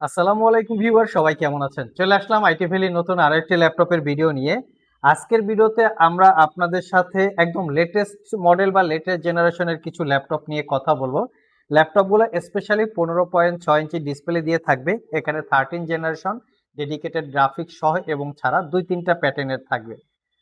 আসসালামু আলাইকুম ভিউয়ার, সবাই কেমন আছেন? চলে আসলাম আইটি ভ্যালির নতুন আরেকটি ল্যাপটপের ভিডিও নিয়ে। আজকের ভিডিওতে আমরা আপনাদের সাথে একদম লেটেস্ট মডেল বা লেটেস্ট জেনারেশনের কিছু ল্যাপটপ নিয়ে কথা বলবো। ল্যাপটপগুলো স্পেশালি 15.6 ইঞ্চি ডিসপ্লে দিয়ে থাকবে। এখানে 13 জেনারেশন ডেডিকেটেড গ্রাফিক্স সহ এবং ছাড়া 2-3টা প্যাটার্নের থাকবে।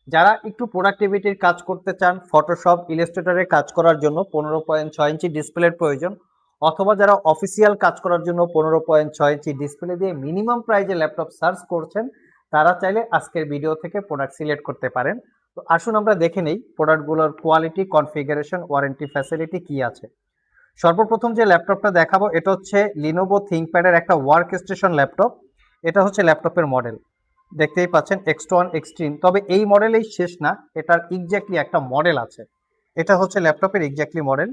যারা একটু প্রোডাক্টিভিটির কাজ করতে চান, ফটোশপ ইলাস্ট্রেটরে কাজ করার জন্য 15.6 ইঞ্চি ডিসপ্লের প্রয়োজন, অথবা যারা অফিসিয়াল কাজ করার জন্য 15.6 ইঞ্চি ডিসপ্লে দিয়ে মিনিমাম প্রাইজে ল্যাপটপ সার্চ করছেন, তারা চাইলে আজকের ভিডিও থেকে প্রোডাক্ট সিলেক্ট করতে পারেন। তো আসুন আমরা দেখে নেই প্রোডাক্টগুলোর কোয়ালিটি, কনফিগারেশন, ওয়ারেন্টি ফ্যাসিলিটি কি আছে। সর্বপ্রথম যে ল্যাপটপটা দেখাবো এটা হচ্ছে লিনোভো থিংকপ্যাডের একটা ওয়ার্ক স্টেশন ল্যাপটপ। এটা হচ্ছে ল্যাপটপের মডেল, দেখতেই পাচ্ছেন X1 এক্সট্রিম। তবে এই মডেলেই শেষ না, এটার এক্স্যাক্টলি একটা মডেল আছে। এটা হচ্ছে ল্যাপটপের exactly model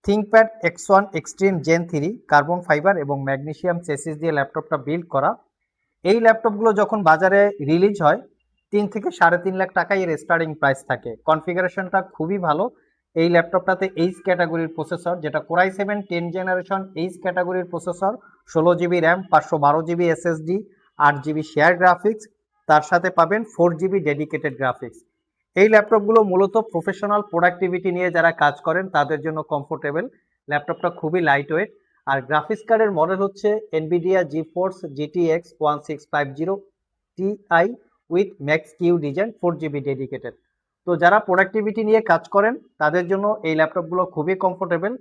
ThinkPad X1 extreme Gen 3 carbon fibre এবং ম্যাগনেসিয়াম চেসিস দিয়ে ল্যাপটপটা বিল্ড করা। এই ল্যাপটপগুলো যখন বাজারে রিলিজ হয় 3 থেকে 3.5 লাখ টাকায় এর স্টার্টিং প্রাইস থাকে। কনফিগারেশনটা খুবই ভালো। এই ল্যাপটপটাতে এইচ ক্যাটাগরির প্রসেসর, যেটা কোরাই 7 10 জেনারেশন এইচ ক্যাটাগরির processor, 16 GB RAM, 512 GB SSD, 8 GB share graphics, তার সাথে পাবেন 4 জিবি ডেডিকেটেড গ্রাফিক্স। এই ল্যাপটপগুলো মূলত প্রফেশনাল প্রোডাক্টিভিটি নিয়ে যারা কাজ করেন তাদের জন্য কমফোর্টেবল। ল্যাপটপটা খুবই লাইট ওয়েট। আর গ্রাফিক্স কার্ডের মডেল হচ্ছে Nvidia GeForce GTX 1650 Ti with Max Q design 4 GB dedicated. তো যারা প্রোডাক্টিভিটি নিয়ে কাজ করেন তাদের জন্য এই ল্যাপটপগুলো খুবই কমফোর্টেবল।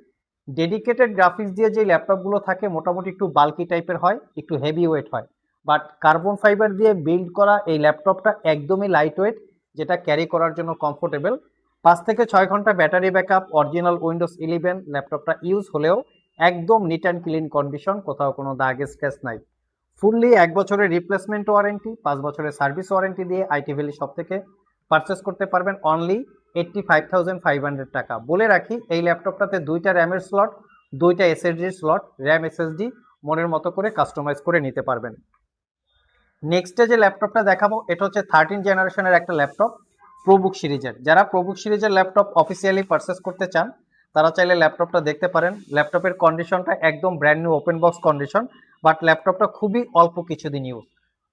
ডেডিকেটেড গ্রাফিক্স দিয়ে যে ল্যাপটপগুলো থাকে মোটামুটি একটু বাল্কি টাইপের হয়, একটু হেভি ওয়েট হয়। বাট কার্বন ফাইবার দিয়ে বিল্ড করা এই ল্যাপটপটা একদমই লাইট ওয়েট, যেটা ক্যারি করার জন্য কমফোর্টেবল। 5 থেকে 6 ঘন্টা ব্যাটারি ব্যাকআপ, অরিজিনাল উইন্ডোজ 11 ল্যাপটপটা ইউজ হলেও একদম নিট অ্যান্ড ক্লিন কন্ডিশন, কোথাও কোনো দাগ স্ক্র্যাচ নাই। ফুললি 1 বছরের রিপ্লেসমেন্ট ওয়ারেন্টি, 5 বছরের সার্ভিস ওয়ারেন্টি দিয়ে আইটি ভ্যালি শপ থেকে পারচেস করতে পারবেন অনলি 85,500 টাকা। বলে রাখি এই ল্যাপটপটাতে 2টা র্যামের স্লট, 2টা এসএসডির স্লট, র্যাম এসএসডি মনের মতো করে কাস্টমাইজ করে নিতে পারবেন। নেক্সটে যে ল্যাপটপটা দেখাবো এটা হচ্ছে 13 জেনারেশনের একটা ল্যাপটপ, প্রোবুক সিরিজের। যারা প্রোবুক সিরিজের ল্যাপটপ অফিসিয়ালি পারচেস করতে চান তারা চাইলে ল্যাপটপটা দেখতে পারেন। ল্যাপটপের কন্ডিশনটা একদম brand new open box condition, but ল্যাপটপটা খুবই অল্প কিছুদিন ইউজ।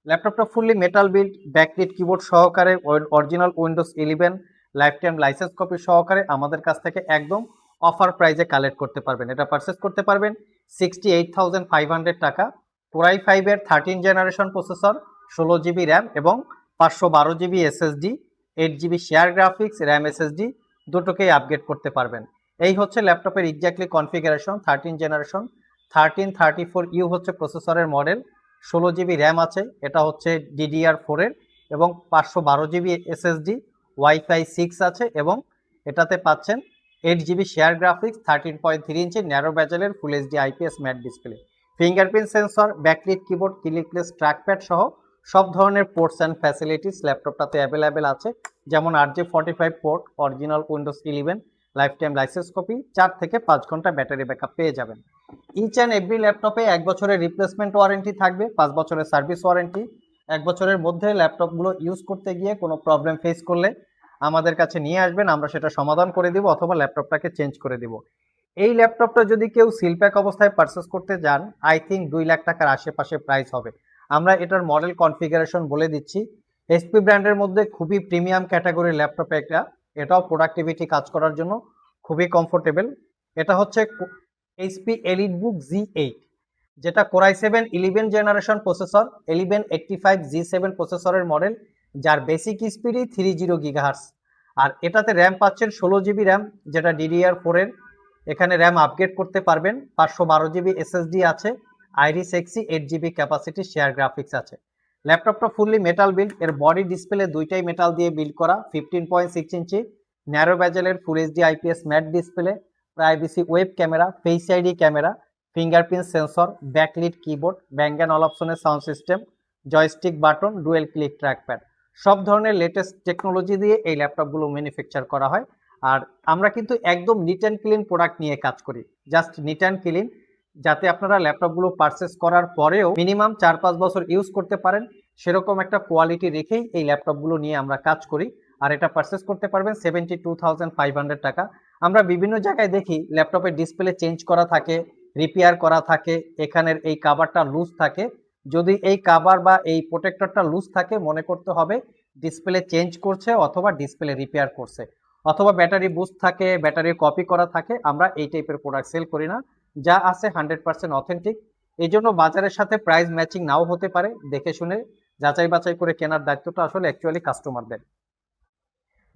ল্যাপটপটা fully metal build, backlit keyboard সহকারে, original Windows 11 lifetime licence copy সহকারে আমাদের কাছ থেকে একদম অফার প্রাইজে কালেক্ট করতে পারবেন। এটা পারচেস করতে পারবেন 68,500 টাকা। কোরাই 5-এর 13 জেনারেশন প্রসেসর, 16 জিবি র্যাম এবং 512 GB SSD, 8 GB share graphics, RAM SSD দুটোকেই আপগ্রেড করতে পারবেন। এই হচ্ছে ল্যাপটপের এক্স্যাক্টলি কনফিগারেশন। 13 জেনারেশন 1334U হচ্ছে প্রসেসরের মডেল, 16 জিবি র্যাম আছে, এটা হচ্ছে DDR4-এর এবং 512 জিবি এসএসডি, ওয়াইফাই 6 আছে এবং এটাতে পাচ্ছেন 8 GB share graphics, 13.3 inch narrow ব্যাজেলের full HD IPS matte display, fingerprint sensor, backlit keyboard, clickless trackpad সহ সব ধরনের পোর্টস অ্যান্ড ফ্যাসিলিটিস ল্যাপটপটাতে অ্যাভেলেবেল আছে। যেমন RJ45 port, original Windows 11 lifetime licence copy, 4 থেকে 5 ঘন্টা ব্যাটারি ব্যাকআপ পেয়ে যাবেন। ইচ অ্যান্ড এভরি ল্যাপটপে 1 বছরের রিপ্লেসমেন্ট ওয়ারেন্টি থাকবে, 5 বছরের সার্ভিস ওয়ারেন্টি। 1 বছরের মধ্যে ল্যাপটপগুলো ইউজ করতে গিয়ে কোনো প্রবলেম ফেস করলে আমাদের কাছে নিয়ে আসবেন, আমরা সেটা সমাধান করে দিব অথবা ল্যাপটপটাকে চেঞ্জ করে দিব। এই ল্যাপটপটা যদি কেউ সিলপ্যাক অবস্থায় পারচেস করতে যান, আই থিঙ্ক 2 লাখ টাকার আশেপাশে প্রাইস হবে। আমরা এটার মডেল কনফিগারেশন বলে দিচ্ছি। এইচপি ব্র্যান্ডের মধ্যে খুবই প্রিমিয়াম ক্যাটাগরির ল্যাপটপ একটা, এটাও প্রোডাক্টিভিটি কাজ করার জন্য খুবই কমফোর্টেবল। এটা হচ্ছে এইচপি এলিটবুক Z8, যেটা কোরাই 7 11 জেনারেশন প্রসেসর, 1185G7 প্রসেসরের মডেল, যার বেসিক স্পিডই 30 GHz। আর এটাতে র্যাম পাচ্ছেন 16 জিবি র্যাম, যেটা DDR4-এর। এখানে র্যাম আপগ্রেড করতে পারবেন, 512 জিবি এসএসডি আছে, Iris Xe 8 GB capacity share graphics আছে। ল্যাপটপটা ফুললি মেটাল বিল্ড, এর বডি ডিসপ্লে দুইটাই মেটাল দিয়ে বিল্ড করা, 15.6 ইঞ্চি ন্যারো ব্যাজেলের full HD IPS matte display, privacy web camera, face ID camera, fingerprint sensor, backlit keyboard, Bang and অলাপসনের sound system, joystick button, dual click trackpad, সব ধরনের latest technology দিয়ে এই ল্যাপটপগুলো ম্যানুফ্যাকচার করা হয়। আর আমরা কিন্তু একদম নিট অ্যান্ড ক্লিন প্রোডাক্ট নিয়ে কাজ করি, জাস্ট নিট অ্যান্ড ক্লিন, যাতে আপনারা ল্যাপটপগুলো পারচেস করার পরেও মিনিমাম 4-5 বছর ইউজ করতে পারেন সেরকম একটা কোয়ালিটি রেখেই এই ল্যাপটপগুলো নিয়ে আমরা কাজ করি। আর এটা পারচেস করতে পারবেন 72,500 টাকা। আমরা বিভিন্ন জায়গায় দেখি ল্যাপটপের ডিসপ্লে চেঞ্জ করা থাকে, রিপেয়ার করা থাকে, এখানের এই কাভারটা লুজ থাকে, যদি এই কাভার বা এই প্রোটেক্টরটা লুজ থাকে মনে করতে হবে ডিসপ্লে চেঞ্জ করছে অথবা ডিসপ্লে রিপেয়ার করছে, অথবা ব্যাটারি বুস্ট থাকে, ব্যাটারি কপি করা থাকে। আমরা এই টাইপের প্রোডাক্ট সেল করি না, যা আছে 100% অথেন্টিক। এই জন্য বাজারের সাথে প্রাইস ম্যাচিং নাও হতে পারে, দেখে শুনে যাচাই বাছাই করে কেনার দায়িত্বটা আসলে অ্যাকচুয়ালি কাস্টমারদের।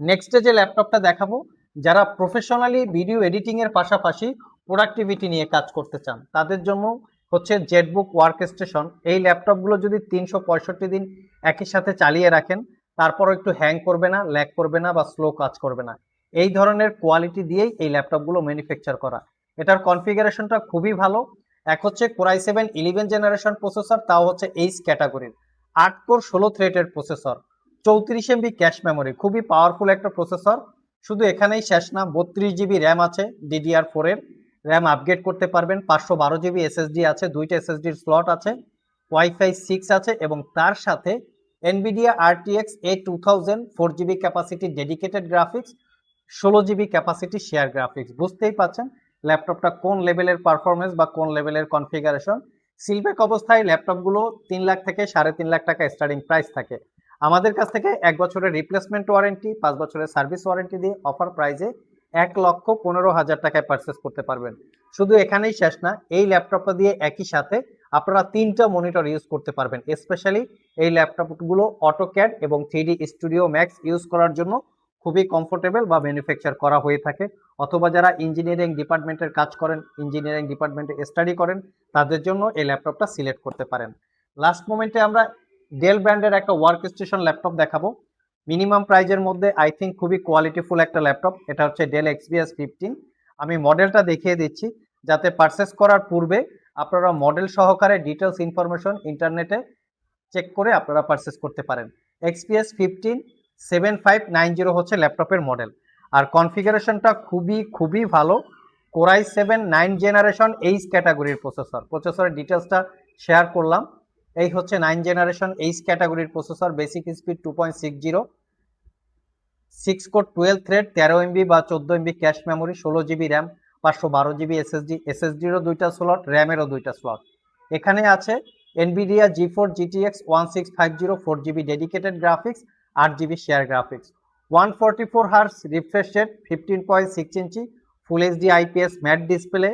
নেক্সটে যে ল্যাপটপটা দেখাবো, যারা প্রফেশনালি ভিডিও এডিটিং এর পাশাপাশি প্রোডাক্টিভিটি নিয়ে কাজ করতে চান তাদের জন্য হচ্ছে জেটবুক ওয়ার্ক স্টেশন। এই ল্যাপটপগুলো যদি 365 দিন একই সাথে চালিয়ে রাখেন তারপরও একটু হ্যাং করবে না, ল্যাগ করবে না বা স্লো কাজ করবে না, এই ধরনের কোয়ালিটি দিয়েই এই ল্যাপটপগুলো ম্যানুফ্যাকচার করা। এটার কনফিগারেশনটা খুবই ভালো। এক হচ্ছে কোরাই 7 11 জেনারেশন প্রসেসর, তাও হচ্ছে এইচ ক্যাটাগরির, 8 কোর 16 থ্রেডের প্রসেসর, 34 এমবি ক্যাশ মেমোরি, খুবই পাওয়ারফুল একটা প্রসেসর। শুধু এখানেই শেষ না, 32 জিবি র্যাম আছে, DDR4 এর র্যাম আপগ্রেড করতে পারবেন, 512 জিবি এসএসডি আছে, দুইটা এসএসডির স্লট আছে, ওয়াইফাই 6 আছে, এবং তার সাথে Nvidia RTX A2000 4 GB capacity dedicated graphics, 16 GB capacity share graphics. বুঝতেই পাচ্ছেন ল্যাপটপটা কোন লেভেলের পারফরমেন্স বা কোন লেভেলের কনফিগারেশন। সিলব্যাক অবস্থায় ল্যাপটপগুলো 3 লাখ থেকে 3.5 লাখ টাকা স্টার্টিং প্রাইস থাকে। আমাদের কাছ থেকে 1 বছরের রিপ্লেসমেন্ট ওয়ারেন্টি, 5 বছরের সার্ভিস ওয়ারেন্টি দিয়ে অফার প্রাইজে 1,15,000 টাকায় পারচেস করতে পারবেন। শুধু এখানেই শেষ না, এই ল্যাপটপটা দিয়ে একই সাথে আপনারা 3টা মনিটর ইউজ করতে পারবেন। স্পেশালি এই ল্যাপটপগুলো অটোক্যাড এবং 3D স্টুডিও ম্যাক্স ইউজ করার জন্য খুবই কমফোর্টেবল বা ম্যানুফ্যাকচার করা হয়ে থাকে, অথবা যারা ইঞ্জিনিয়ারিং ডিপার্টমেন্টের কাজ করেন, ইঞ্জিনিয়ারিং ডিপার্টমেন্টে স্টাডি করেন, তাদের জন্য এই ল্যাপটপটা সিলেক্ট করতে পারেন। লাস্ট মোমেন্টে আমরা ডেল ব্র্যান্ডের একটা ওয়ার্ক স্টেশন ল্যাপটপ দেখাবো, মিনিমাম প্রাইজের মধ্যে আই থিঙ্ক খুবই কোয়ালিটিফুল একটা ল্যাপটপ। এটা হচ্ছে ডেল XPS 15। আমি মডেলটা দেখিয়ে দিচ্ছি যাতে পারচেস করার পূর্বে আপনারা মডেল সহকারে ডিটেলস ইনফরমেশন ইন্টারনেটে চেক করে আপনারা পারচেস করতে পারেন। XPS 15 7590 হচ্ছে ল্যাপটপের মডেল, আর কনফিগারেশনটা খুবই খুবই ভালো। কোরাই 7 9 জেনারেশন এইচ ক্যাটাগরির প্রসেসরের ডিটেলসটা শেয়ার করলাম। এই হচ্ছে 9 জেনারেশন এইচ ক্যাটাগরির processor, basic speed 2.60, 6 core 12 thread, 13 MB বা 14 MB cache memory, 16 GB RAM, 512 GB এসএসডিরও দুইটা স্লট, র্যামেরও দুইটা স্লট। এখানে আছে Nvidia G4 GTX 1650 4 GB dedicated graphics, 8 GB share graphics, 144 hertz refresh rate, 15.6 inch full HD IPS matte display.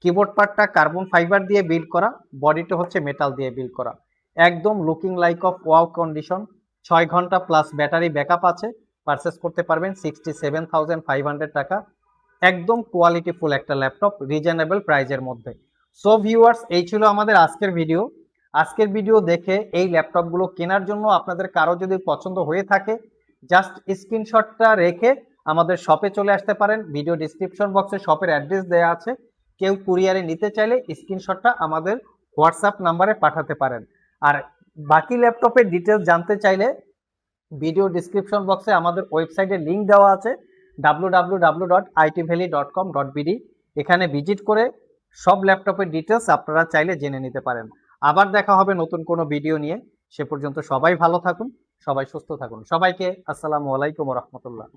Keyboard পার্টটা carbon fibre দিয়ে build করা, বডিটা হচ্ছে মেটাল দিয়ে বিল্ড করা, একদম looking like of wow condition. 6 ঘন্টা প্লাস ব্যাটারি ব্যাকআপ আছে, পারচেস করতে পারবেন 67,500 টাকা। একদম কোয়ালিটিফুল একটা ল্যাপটপ রিজনেবল প্রাইজের মধ্যে। সো ভিউয়ার্স, এই ছিল আমাদের আজকের ভিডিও। আজকের ভিডিও দেখে এই ল্যাপটপগুলো কেনার জন্য আপনাদের কারো যদি পছন্দ হয়ে থাকে জাস্ট স্ক্রিনশটটা রেখে আমাদের শপে চলে আসতে পারেন। ভিডিও ডিসক্রিপশন বক্সে শপের অ্যাড্রেস দেওয়া আছে, কেউ কুরিয়ারে নিতে চাইলে স্ক্রিনশটটা আমাদের হোয়াটসঅ্যাপ নাম্বারে পাঠাতে পারেন। আর বাকি ল্যাপটপের ডিটেলস জানতে চাইলে ভিডিও ডিসক্রিপশন বক্সে আমাদের ওয়েবসাইটের লিঙ্ক দেওয়া আছে www.itvalley.com.bd। এখানে ভিজিট করে সব ল্যাপটপের ডিটেলস আপনারা চাইলে জেনে নিতে পারেন। আবার দেখা হবে নতুন কোনো ভিডিও নিয়ে। সে পর্যন্ত সবাই ভালো থাকুন, সবাই সুস্থ থাকুন। সবাইকে আসসালামু আলাইকুম ওয়া রাহমাতুল্লাহ।